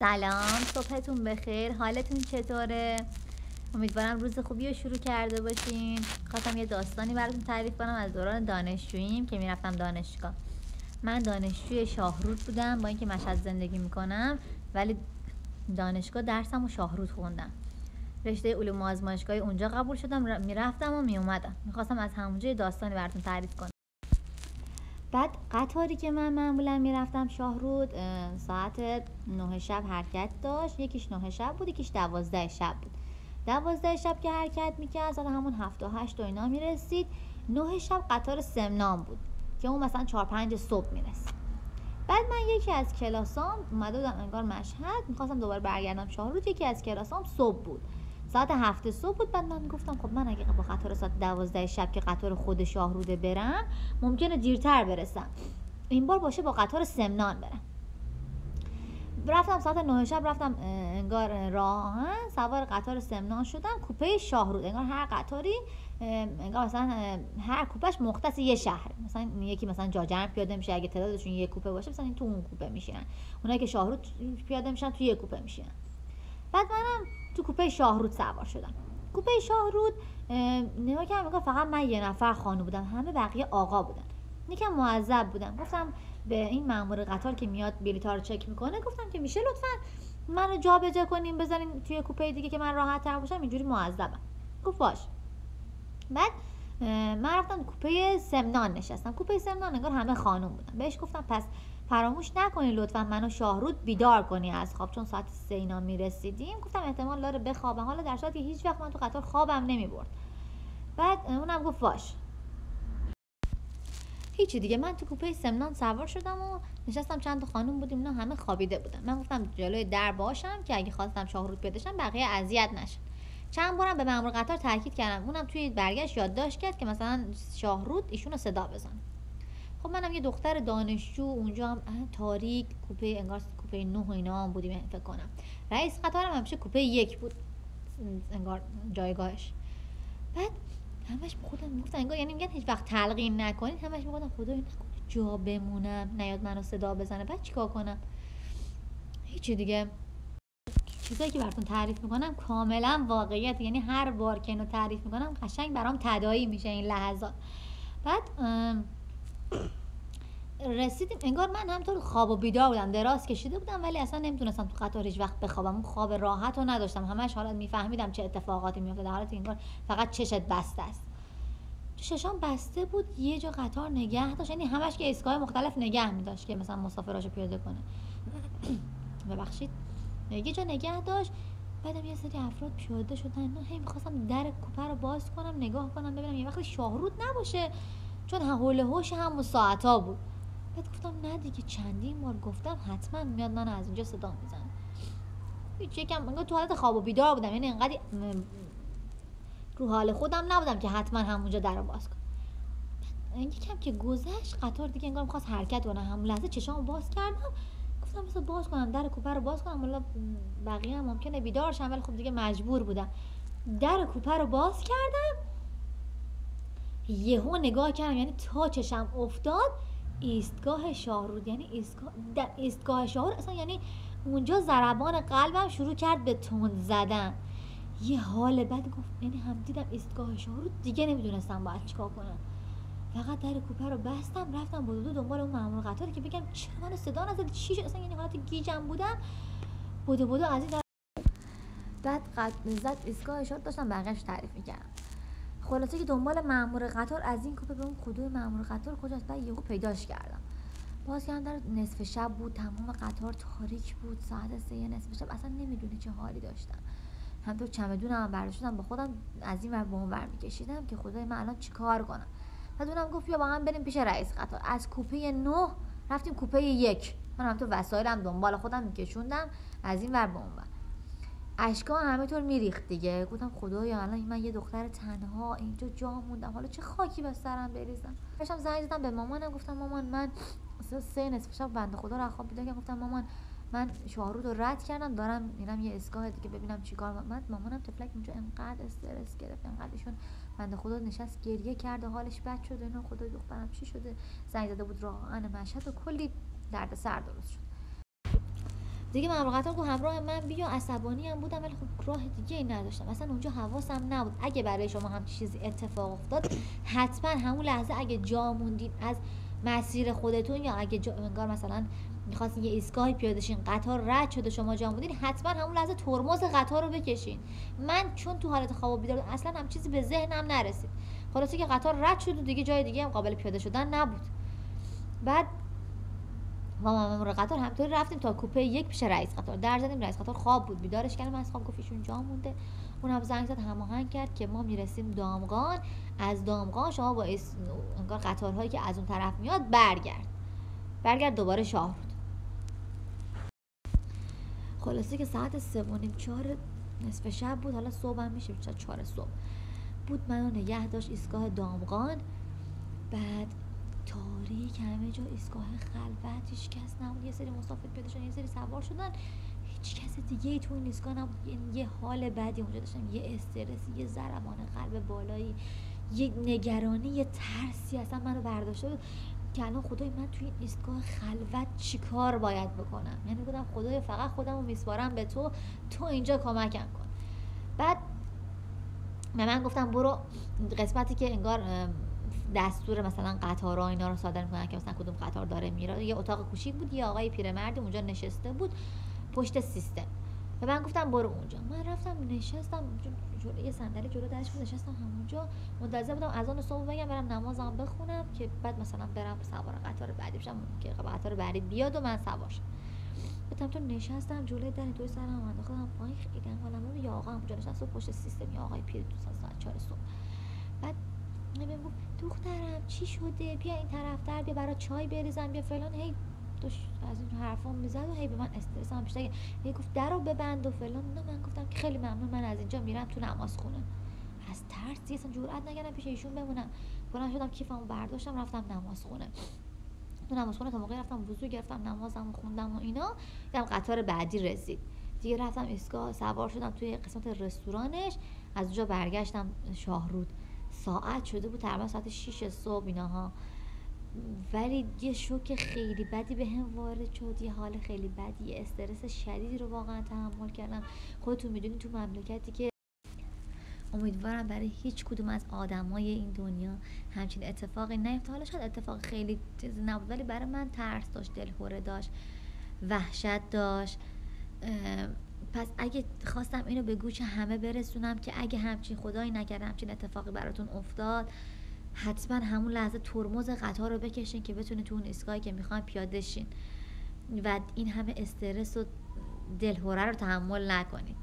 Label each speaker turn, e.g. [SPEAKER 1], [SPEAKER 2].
[SPEAKER 1] سلام، صبحتون بخیر. حالتون چطوره؟ امیدوارم روز خوبی رو شروع کرده باشین. خواستم یه داستانی براتون تعریف کنم از دوران دانشجوییم که میرفتم دانشگاه. من دانشجوی شاهرود بودم، با اینکه مشهد زندگی میکنم ولی دانشگاه درسم و شاهرود خوندم. رشته علوم آزمایشگاهی اونجا قبول شدم، میرفتم و میومدم. میخواستم از همونجا یه داستانی براتون تعریف کنم. بعد قطاری که من معمولا میرفتم شاهرود ساعت 9 شب حرکت داشت. یکیش 9 شب بود، یکیش 12 شب بود. 12 شب که حرکت میکرد ساعت همون 7 و 8 و اینا میرسید. 9 شب قطار سمنان بود که اون مثلا 4-5 صبح میرسید. بعد من یکی از کلاسام اومده بودم انگار مشهد، میخواستم دوباره برگردم شاهرود. یکی از کلاسام صبح بود، ساعت 7 صبح بود. بعد من گفتم خب من اگه با قطار ساعت 12 شب که قطار خود شاهروده برم ممکنه دیرتر برسم، این بار باشه با قطار سمنان برم. رفتم ساعت 9 شب، رفتم انگار راهن سوار قطار سمنان شدم، کوپه شاهرود. انگار هر قطاری انگار مثلا هر کوپهش مختص یه شهر، مثلا یکی مثلا جاجرم پیاده میشه اگه تعدادشون یه کوپه باشه، مثلا این تو اون کوپه میشینن، اونایی که شاهرود پیاده میشن تو یه کوپه میشینن. بعد منم تو کوپه شاهرود سوار شدم. کوپه شاهرود نگاه کردم فقط من یه نفر خانم بودم، همه بقیه آقا بودن. یکم معذب بودم. گفتم به این مأمور قطار که میاد بلیط‌ها رو چک میکنه، گفتم که میشه لطفاً منو جابجا کنین بذارین توی کوپه دیگه که من راحت تر باشم، اینجوری معذبم. گفت باش. بعد من رفتم کوپه سمنان نشستم. کوپه سمنان انگار همه خانم بودن. بهش گفتم پس فراموش نکنی لطفا منو شاهرود بیدار کنی از خواب، چون ساعت 3 اینا میرسیدیم. گفتم احتمال داره بخوابم، حالا در صورتی که هیچ وقت من تو قطار خوابم نمیبرد. بعد اونم گفت باش. هیچی دیگه، من تو کوپه سمنان سوار شدم و نشستم. چند تا خانم بودیم، اینا همه خوابیده بودن. من گفتم جلوی در باشم که اگه خواستم شاهرود پیدا شم بقیه اذیت نشن. چند بارم به مأمور قطار تاکید کردم، اونم توی برگشت یادداشت کرد که مثلا شاهرود ایشونو صدا بزن. خب منم یه دختر دانشجو اونجا هم تاریک، کوپه انگار کوپه 9 و اینا هم بودیم فکر کنم. رئیس قطارم همیشه کوپه 1 بود انگار جایگاهش. بعد همش خودم میگفتن انگار یعنی میگن هیچ وقت تلقین نکنید، همش میگفتم خدای نکنه جا بمونم نیاد منو صدا بزنه، بعد چیکار کنم؟ هیچی دیگه. چیزایی که براتون تعریف میکنم کاملا واقعیت، یعنی هر بار که اینو تعریف میکنم قشنگ برام تداعی میشه این لحظات. بعد رسیدیم، انگار من همطور خواب و بیدار بودم، دراز کشیده بودم ولی اصلا نمیتونستم تو قطار هیچ وقت بخوابم. اون خواب راحت رو نداشتم، همش حالت میفهمیدم چه اتفاقاتی میفته، در حالت انگار فقط چشت بسته است. چشام بسته بود. یه جا قطار نگه داشت، یعنی همش که ایستگاه مختلف نگه می‌داشت که مثلا مسافراشو پیاده کنه. ببخشید. یه جا نگه داشت. بعدم یه سری افراد پیاده شدن. من هی می‌خواستم در کوپه رو باز کنم نگاه کنم ببینم یه وقتی شاهرود نباشه، چون حول و حوش هم ساعتا بود. بعد گفتم نه دیگه، چندین بار گفتم حتما میاد من از اینجا صدا میزنه. هیچ یکم انگار تو حالت خواب و بیدار بودم، یعنی انقدر رو حال خودم نبودم که حتما همونجا درو باز کنم. یکم که گذشت قطار دیگه انگار می‌خواست حرکت کنه، همون لحظه چشامو باز کردم. گفتم بذار باز کنم در کوپه رو باز کنم، والا بقیه هم ممکنه بیدار شن، ولی خب دیگه مجبور بودم. در کوپه رو باز کردم. یهو نگاه کردم، یعنی تا چشم افتاد ایستگاه شاهرود، یعنی ایستگاه شاهرود اصلا، یعنی اونجا ضربان قلبم شروع کرد به تند زدن. یه حال بعد گفت یعنی هم دیدم ایستگاه شاهرود، دیگه نمیدونستم باید چیکار کنم. فقط در کوپه رو بستم، رفتم بدو دنبال اون مأمور قطاری که بگم چرا منو صدا نزدی، چی شد اصلا، یعنی حالت گیجم بودم. بدو از این بعد زد ایستگاه شاهرود، داشتم بقیه‌اش تعریف می‌کردم. خلاصه که دنبال مأمور قطار از این کوپه به اون خدای مأمور قطار کجاست. بعد یهو پیداش کردم. باز کردم در نصف شب بود، تمام قطار تاریک بود، ساعت 3 نصف شب، اصلا نمیدونی چه حالی داشتم. همینطور چمدونم برداشتم با خودم از این ور به اون ور می‌کشیدم که خدای من الان چیکار کنم. بعد اونم گفت بیا با هم بریم پیش رئیس قطار. از کوپه 9 رفتیم کوپه 1. من همینطور وسایلم دنبال خودم می‌کشوندم از این ور به اون ور. اشکا همینطور میریخت دیگه. گفتم خدایا الان من یه دختر تنها اینجا جا موندم، حالا چه خاکی به سرم بریزم. داشتم زنگ زدم به مامانم، گفتم مامان من 3 نصف شب بنده خدا رو خواب بیدار کردم. گفتم مامان من شاهرود رو رد کردم، دارم میرم یه ایستگاه دیگه ببینم چیکار. مامانم تفلک اونجا انقدر استرس گرفت، انقدرشون بنده خدا نشست گریه کرد و حالش بد شده. اینا خدای دخترم چی شده، زنگ زده بود راهن مشهد و کلی دردسر درست شد. دیگه مأمور قطار گفت همراه من بیا. عصبانی هم بودم ولی خب راه دیگه ای نداشتم، اصلا اونجا حواسم نبود. اگه برای شما هم چیزی اتفاق افتاد حتما همون لحظه اگه جا موندین از مسیر خودتون، یا اگه انگار مثلا می‌خواستین یه ایستگاهی پیاده شین قطار رد شده شما جا موندین، حتما همون لحظه ترمز قطار رو بکشین. من چون تو حالت خواب و بیدار اصلا هم چیزی به ذهنم نرسید. خلاصه که قطار رد شد و دیگه جای دیگه هم قابل پیاده شدن نبود. بعد ما مامور قطار همینطوری رفتیم تا کوپه 1 پیش رئیس قطار در زدیم. رئیس قطار خواب بود، بیدارش کردیم از خواب، گفت ایشون جا مونده. اون هم زنگ زد هماهنگ کرد که ما میرسیم دامغان، از دامغان شما با انگار قطارهایی که از اون طرف میاد برگرد دوباره شاهرود. خلاصه که ساعت 3:30-4 نصف شب بود، حالا صبح هم میشه 4 صبح بود. منو نگه داشت ایستگاه دامغان. بعد تاریک همه جا، ایستگاه خلوت، هیچ کس نبود. یه سری مسافر پیاده شدن، یه سری سوار شدن، هیچ کس دیگه ای تو این ایستگاه نبود. یه حال بدی اونجا داشتم، یه استرسی، یه ضربان قلب بالایی، یه نگرانی، یه ترسی اصلا منو برداشته بود که الان خدای من توی این ایستگاه خلوت چیکار باید بکنم. یعنی گفتم خدای فقط خودمو میسپارم به تو اینجا کمکم کن. بعد من گفتم برو قسمتی که انگار دستور مثلا قطارها اینا رو صادر میکنن که مثلا کدوم قطار داره میره. یه اتاق کوچیک بود، یه آقای پیرمردی اونجا نشسته بود پشت سیستم و من گفتم برو اونجا. من رفتم نشستم یه صندلی جلو درش بود، نشستم همونجا منتظر بودم اذان صبح بگم برم نمازم بخونم که بعد مثلا برم سوار قطار بعدی بشم که قطار بعدی بیاد و من سوار شم. بعدم تو نشستم جلوی در توی سرم انداختم پایین، خیلی انگار یه آقا اونجا نشسته پشت سیستم، یه آقای پیر تو ساعت 4 صبح. بعد من گفت دخترم چی شده، بیا این طرفتر، بیا برای چای بریزم، بیا فلان. هی داشت از این حرفا میزد و هی به من استرسم بیشتر. هی گفت درو ببند و فلان. من گفتم که خیلی ممنون، من از اینجا میرم تو نمازخونه. از ترس اصلا جرئت نکردم پیش ایشون بمونم. بلند شدم کیفمو برداشتم رفتم نمازخونه. تو نمازخونه تا موقعی رفتم وضو گرفتم، نمازمو خوندم و اینا، دیدم قطار بعدی رسید. دیگه رفتم ایستگاه، سوار شدم توی قسمت رستورانش، از اونجا برگشتم شاهرود. ساعت شده بود تقریبا ساعت 6 صبح ایناها. ولی یه شوک خیلی بدی به هم وارد شد، یه حال خیلی بدی، یه استرس شدیدی رو واقعا تحمل کردم. خودتون میدونید تو مملکتی که امیدوارم برای هیچ کدوم از آدمای این دنیا همچین اتفاقی نیفته. حالا شاید اتفاق خیلی چیزی نبود ولی برای من ترس داشت، دلهره داشت، وحشت داشت. پس اگه خواستم اینو به گوش همه برسونم که اگه همچین خدایی نکرده همچین اتفاقی براتون افتاد، حتما همون لحظه ترمز قطار رو بکشین که بتونید تو اون ایستگاهی که میخواین پیاده شین و این همه استرس و دلهره رو تحمل نکنید.